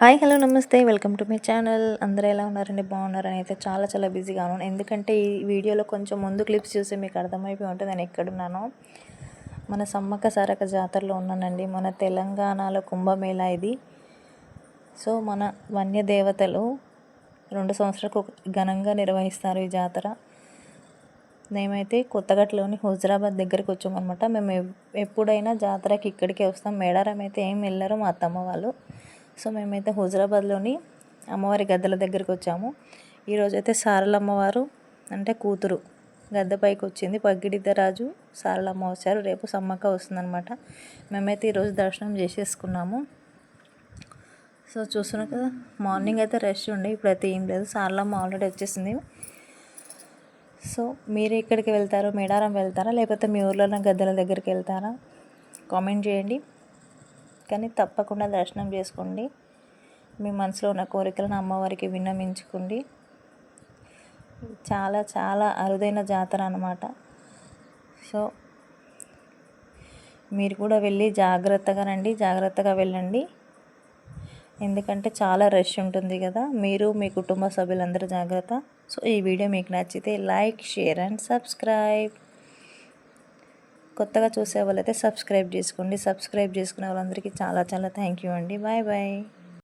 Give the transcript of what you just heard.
Hi hello నమస్తే welcome to my channel. అందరూ ఎలా ఉన్నారండి? బాగున్నారని అయితే చాలా బిజీగా ఉన్నాను. ఎందుకంటే ఈ వీడియోలో కొంచెం ముందు క్లిప్స్ చూసి మీకు అర్థమైపోయి ఉంటుంది నేను ఎక్కడున్నానో. మన సమ్మక్క సారక్క జాతరలో ఉన్నానండి. మన తెలంగాణలో కుంభమేళా ఇది. సో మన వన్య దేవతలు 2 సంవత్సరాలకు ఘనంగా నిర్వహిస్తారు ఈ జాతర. మేమైతే కొత్తగట్లోని హుజరాబాద్ దగ్గరికి వచ్చామన్నమాట. మేము ఎప్పుడైనా జాతరకి ఇక్కడికే వస్తాం. మేడారం అయితే ఏం వెళ్ళరు మా అత్తమ్మ వాళ్ళు. సో మేమైతే హుజరాబాద్లోని అమ్మవారి గద్దెల దగ్గరికి వచ్చాము. ఈరోజైతే సారలమ్మవారు అంటే కూతురు గద్దెపైకి వచ్చింది. పగిడిద్దరాజు సారలమ్మ వచ్చారు. రేపు సమ్మక్క వస్తుందన్నమాట. మేమైతే ఈరోజు దర్శనం చేసేసుకున్నాము. సో చూస్తున్నాం కదా, మార్నింగ్ అయితే రష్ ఉండే, ఇప్పుడైతే ఏం లేదు. సారలమ్మ ఆల్రెడీ వచ్చేసింది. సో మీరు ఎక్కడికి వెళ్తారో, మేడారం వెళ్తారా లేకపోతే మీ ఊర్లోనే గద్దెల దగ్గరికి వెళ్తారా? కామెంట్ చేయండి. కానీ తప్పకుండా దర్శనం చేసుకోండి. మీ మనసులో ఉన్న కోరికలను అమ్మవారికి విన్నవించుకోండి. చాలా అరుదైన జాతర అన్నమాట. సో మీరు కూడా వెళ్ళి జాగ్రత్తగా రండి, జాగ్రత్తగా వెళ్ళండి. ఎందుకంటే చాలా రష్ ఉంటుంది కదా. మీరు మీ కుటుంబ సభ్యులందరూ జాగ్రత్త. సో ఈ వీడియో మీకు నచ్చితే లైక్, షేర్ అండ్ సబ్స్క్రైబ్. కొత్తగా చూసే వాళ్ళైతే సబ్స్క్రైబ్ చేసుకోండి. సబ్స్క్రైబ్ చేసుకునే వాళ్ళందరికీ చాలా థ్యాంక్ యూ అండి. బాయ్.